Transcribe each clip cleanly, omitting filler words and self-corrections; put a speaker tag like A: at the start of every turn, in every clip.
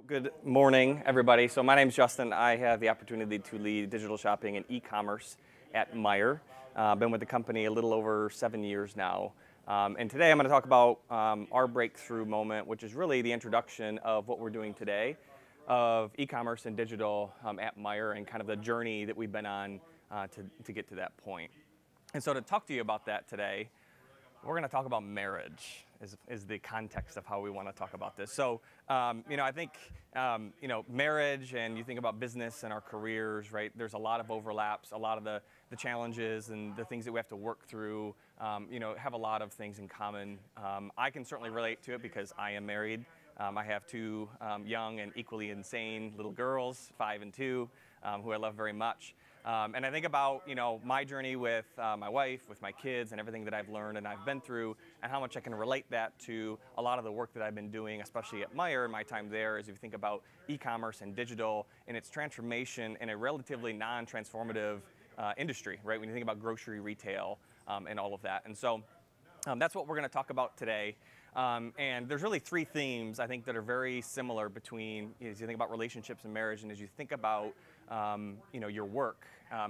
A: Good morning, everybody. So my name is Justin. I have the opportunity to lead digital shopping and e-commerce at Meijer. Been with the company a little over 7 years now. And today I'm going to talk about our breakthrough moment, which is really the introduction of what we're doing today of e-commerce and digital at Meijer and kind of the journey that we've been on to get to that point. And so to talk to you about that today, we're going to talk about marriage is the context of how we want to talk about this. So, I think, marriage and you think about business and our careers, right? There's a lot of overlaps, a lot of the challenges and the things that we have to work through, have a lot of things in common. I can certainly relate to it because I am married. I have two young and equally insane little girls, 5 and 2, who I love very much. And I think about, my journey with my wife, with my kids, and everything that I've learned and I've been through, and how much I can relate that to a lot of the work that I've been doing, especially at Meijer and my time there, as you think about e-commerce and digital and its transformation in a relatively non-transformative industry, right? When you think about grocery retail and all of that. And so that's what we're going to talk about today. And there's really 3 themes, I think, that are very similar between, as you think about relationships and marriage, and as you think about, your work,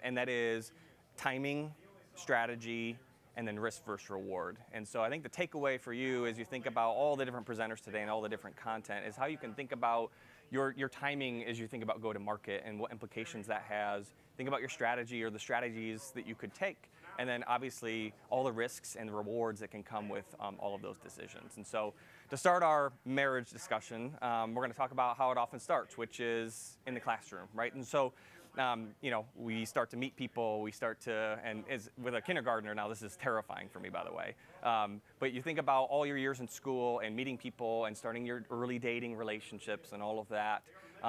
A: and that is timing, strategy, and then risk versus reward. And so I think the takeaway for you as you think about all the different presenters today and all the different content is how you can think about your timing as you think about go-to-market and what implications that has. Think about your strategy or the strategies that you could take. And then obviously all the risks and the rewards that can come with all of those decisions. And so to start our marriage discussion, we're going to talk about how it often starts, which is in the classroom, right? And so, we start to meet people, and with a kindergartner now, this is terrifying for me, by the way. But you think about all your years in school and meeting people and starting your early dating relationships and all of that.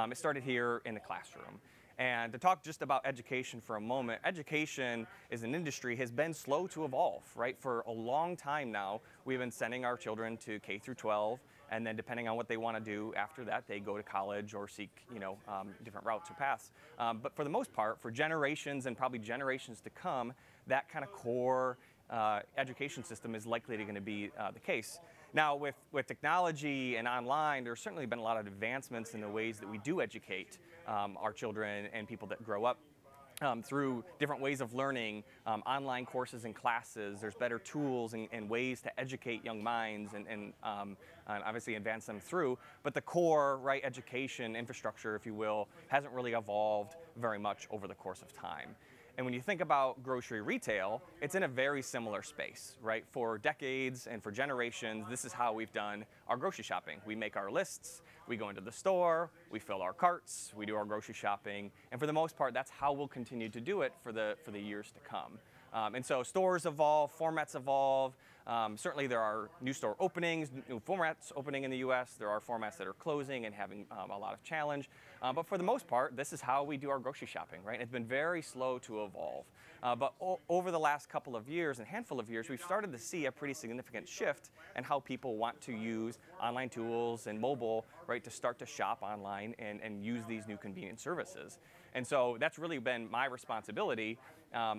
A: It started here in the classroom. And to talk just about education for a moment, education as an industry has been slow to evolve, right? For a long time now, we've been sending our children to K through 12, and then depending on what they want to do after that, they go to college or seek, different routes or paths. But for the most part, for generations and probably generations to come, that kind of core education system is likely going to be the case. Now, with technology and online, there's certainly been a lot of advancements in the ways that we do educate our children and people that grow up through different ways of learning, online courses and classes. There's better tools and ways to educate young minds and obviously advance them through. But the core, right, education infrastructure, if you will, hasn't really evolved very much over the course of time. And when you think about grocery retail, it's in a very similar space, right? For decades and for generations, this is how we've done our grocery shopping. We make our lists, we go into the store, we fill our carts, we do our grocery shopping, and for the most part, that's how we'll continue to do it for the years to come. And so stores evolve, formats evolve. Certainly there are new store openings, new formats opening in the US. There are formats that are closing and having a lot of challenge. But for the most part, this is how we do our grocery shopping, right? It's been very slow to evolve. But over the last couple of years and handful of years, we've started to see a pretty significant shift in how people want to use online tools and mobile, right, to start to shop online and use these new convenient services. And so that's really been my responsibility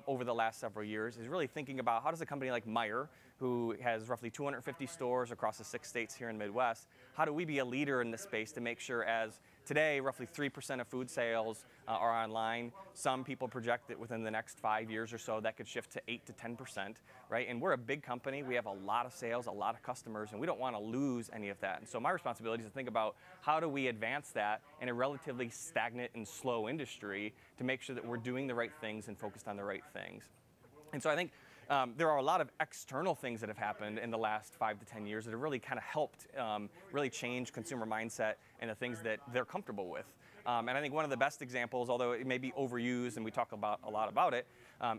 A: over the last several years, is really thinking about how does a company like Meijer, who has roughly 250 stores across the 6 states here in the Midwest, how do we be a leader in this space to make sure, as today roughly 3% of food sales are online, some people project that within the next 5 years or so that could shift to 8 to 10%, right? And we're a big company, we have a lot of sales, a lot of customers, and we don't want to lose any of that. And so my responsibility is to think about how do we advance that in a relatively stagnant and slow industry to make sure that we're doing the right things and focused on the right things. And so I think there are a lot of external things that have happened in the last 5 to 10 years that have really kind of helped really change consumer mindset and the things that they're comfortable with. And I think one of the best examples, although it may be overused and we talk about a lot about it,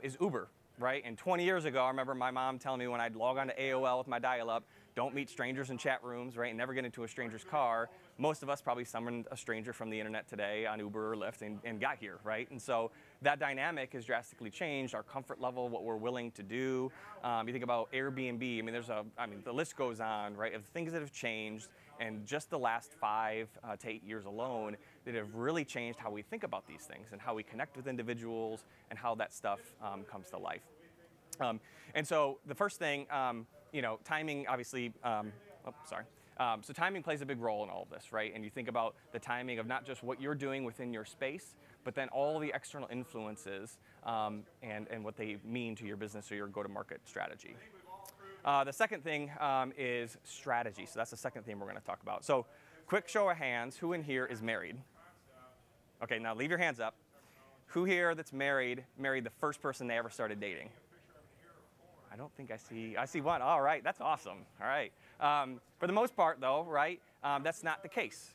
A: is Uber, right? And 20 years ago, I remember my mom telling me when I'd log on to AOL with my dial-up, don't meet strangers in chat rooms, right? And never get into a stranger's car. Most of us probably summoned a stranger from the internet today on Uber or Lyft and got here, right? And so that dynamic has drastically changed our comfort level, what we're willing to do. You think about Airbnb, the list goes on, right? Of things that have changed, and just the last 5 to 8 years alone that have really changed how we think about these things and how we connect with individuals and how that stuff comes to life. And so the first thing, timing, obviously, So timing plays a big role in all of this, right? And you think about the timing of not just what you're doing within your space, but then all the external influences and what they mean to your business or your go-to-market strategy. The second thing is strategy. So that's the second thing we're going to talk about. So quick show of hands, who in here is married? Okay, now leave your hands up. Who here that's married the first person they ever started dating? I don't think I see one. All right, that's awesome. All right. For the most part, though, right, that's not the case.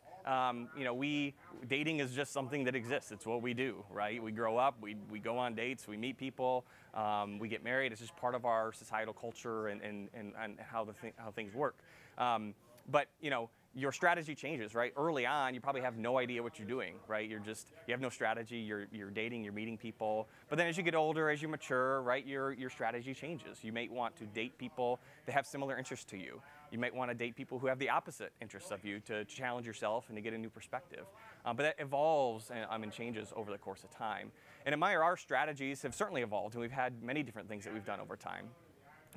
A: Dating is just something that exists. It's what we do, right? We grow up, we go on dates, we meet people, we get married. It's just part of our societal culture and how things work. But your strategy changes, right? Early on, you probably have no idea what you're doing, right? You have no strategy. You're dating, you're meeting people. But then as you get older, as you mature, right, your strategy changes. You may want to date people that have similar interests to you. You might want to date people who have the opposite interests of you to challenge yourself and to get a new perspective. But that evolves and changes over the course of time. And at Meijer, our strategies have certainly evolved, and we've had many different things that we've done over time.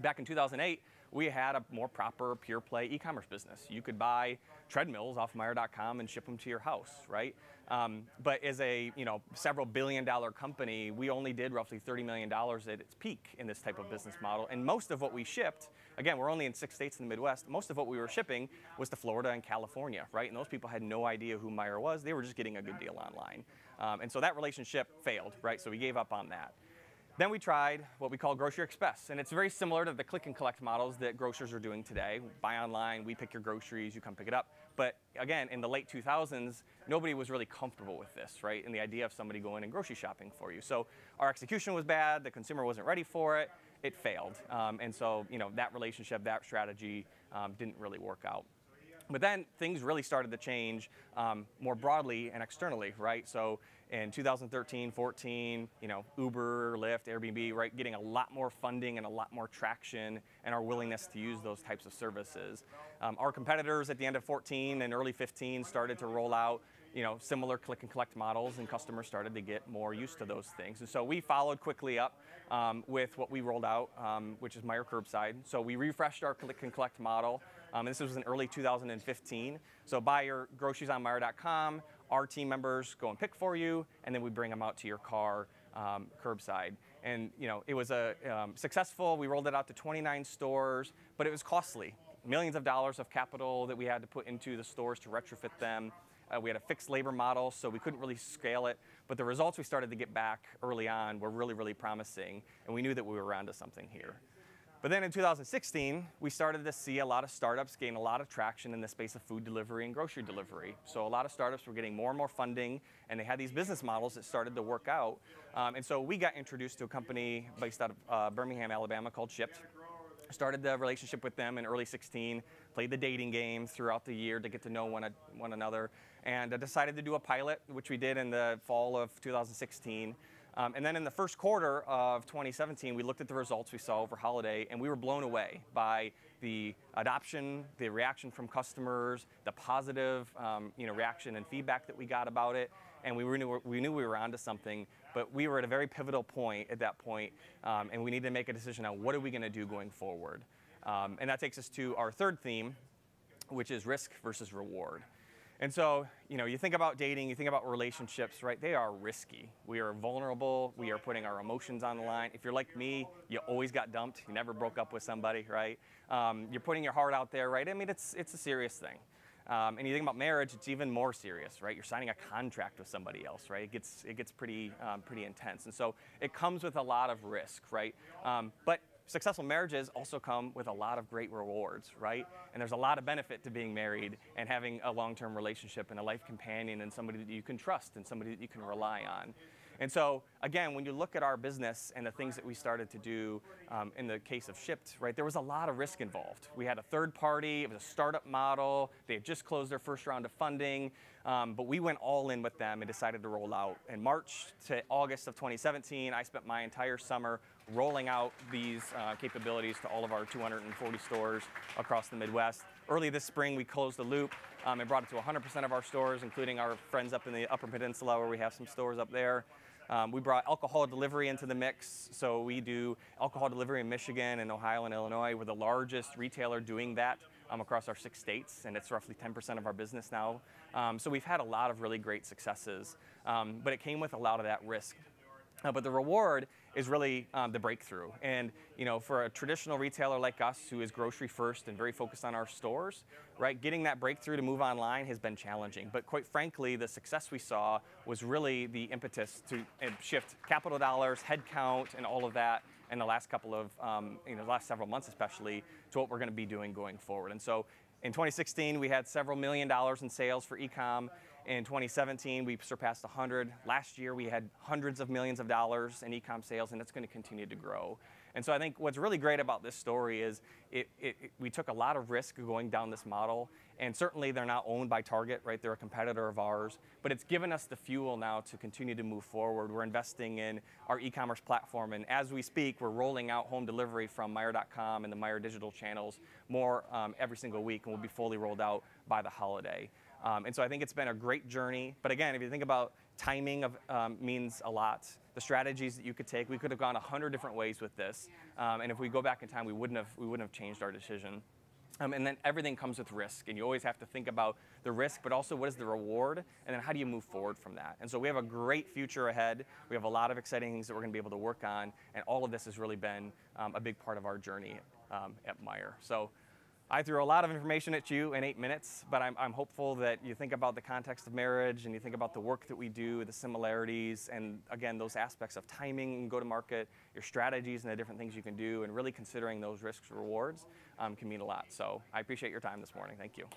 A: Back in 2008, we had a more proper pure play e-commerce business. You could buy treadmills off Meijer.com and ship them to your house, right? But as a several billion-dollar company, we only did roughly $30 million at its peak in this type of business model. And most of what we shipped, again, we're only in 6 states in the Midwest, most of what we were shipping was to Florida and California, right? And those people had no idea who Meijer was. They were just getting a good deal online. And so that relationship failed, right? So we gave up on that. Then we tried what we call Grocery Express, and it's very similar to the click and collect models that grocers are doing today. Buy online, we pick your groceries, you come pick it up. But again, in the late 2000s, nobody was really comfortable with this, right? And the idea of somebody going and grocery shopping for you. So our execution was bad, the consumer wasn't ready for it, it failed. And so that relationship, that strategy didn't really work out. But then things really started to change more broadly and externally, right? So in 2013, 14, Uber, Lyft, Airbnb, right, getting a lot more funding and a lot more traction and our willingness to use those types of services. Our competitors at the end of 14 and early 15 started to roll out similar click and collect models, and customers started to get more used to those things. And so we followed quickly up with what we rolled out, which is Meijer Curbside. So we refreshed our click and collect model. And this was in early 2015. So buy your groceries on Meijer.com, our team members go and pick for you, and then we bring them out to your car curbside. And it was successful. We rolled it out to 29 stores, but it was costly. Millions of dollars of capital that we had to put into the stores to retrofit them. We had a fixed labor model, so we couldn't really scale it. But the results we started to get back early on were really, really promising, and we knew that we were onto something here. But then in 2016, we started to see a lot of startups gain a lot of traction in the space of food delivery and grocery delivery. So a lot of startups were getting more and more funding, and they had these business models that started to work out. And so we got introduced to a company based out of Birmingham, Alabama called Shipt. Started the relationship with them in early 16, played the dating game throughout the year to get to know one another, and decided to do a pilot, which we did in the fall of 2016. And then in the first quarter of 2017, we looked at the results we saw over holiday, and we were blown away by the adoption, the reaction from customers, the positive reaction and feedback that we got about it. And we knew we were onto something, but we were at a very pivotal point at that point, and we need to make a decision on what are we going to do going forward. And that takes us to our third theme, which is risk versus reward. And so, you think about dating, you think about relationships, right? They are risky. We are vulnerable. We are putting our emotions on the line. If you're like me, you always got dumped. You never broke up with somebody, right? You're putting your heart out there, right? I mean, it's a serious thing. And you think about marriage, it's even more serious, right? You're signing a contract with somebody else, right? It gets pretty intense. And so it comes with a lot of risk, right? But successful marriages also come with a lot of great rewards, right? And there's a lot of benefit to being married and having a long-term relationship and a life companion and somebody that you can trust and somebody that you can rely on. And so, again, when you look at our business and the things that we started to do in the case of Shipt, right, there was a lot of risk involved. We had a third party, it was a startup model, they had just closed their first round of funding, but we went all in with them and decided to roll out. In March to August of 2017, I spent my entire summer rolling out these capabilities to all of our 240 stores across the Midwest. Early this spring, we closed the loop and brought it to 100% of our stores, including our friends up in the Upper Peninsula where we have some stores up there. We brought alcohol delivery into the mix, so we do alcohol delivery in Michigan and Ohio and Illinois. We're the largest retailer doing that across our 6 states, and it's roughly 10% of our business now. So we've had a lot of really great successes, but it came with a lot of that risk. But the reward is really the breakthrough. And for a traditional retailer like us who is grocery first and very focused on our stores, right, getting that breakthrough to move online has been challenging. But quite frankly, the success we saw was really the impetus to shift capital dollars, headcount, and all of that in the last couple of, the last several months especially, to what we're going to be doing going forward. And so in 2016, we had several $1 million in sales for e-com. In 2017, we surpassed 100. Last year, we had hundreds of millions of dollars in e-com sales, and it's going to continue to grow. And so I think what's really great about this story is we took a lot of risk going down this model, and certainly they're not owned by Target, right? They're a competitor of ours, but it's given us the fuel now to continue to move forward. We're investing in our e-commerce platform, and as we speak, we're rolling out home delivery from Meijer.com and the Meijer digital channels more every single week, and will be fully rolled out by the holiday. And so I think it's been a great journey. But again, if you think about timing means a lot. The strategies that you could take, we could have gone 100 different ways with this. And if we go back in time, we wouldn't have changed our decision. And then everything comes with risk, and you always have to think about the risk, but also what is the reward, and then how do you move forward from that? And so we have a great future ahead. We have a lot of exciting things that we're going to be able to work on, and all of this has really been a big part of our journey at Meijer. So I threw a lot of information at you in 8 minutes, but I'm hopeful that you think about the context of marriage and you think about the work that we do, the similarities, and again, those aspects of timing and go-to-market, your strategies and the different things you can do, and really considering those risks and rewards can mean a lot. So I appreciate your time this morning. Thank you.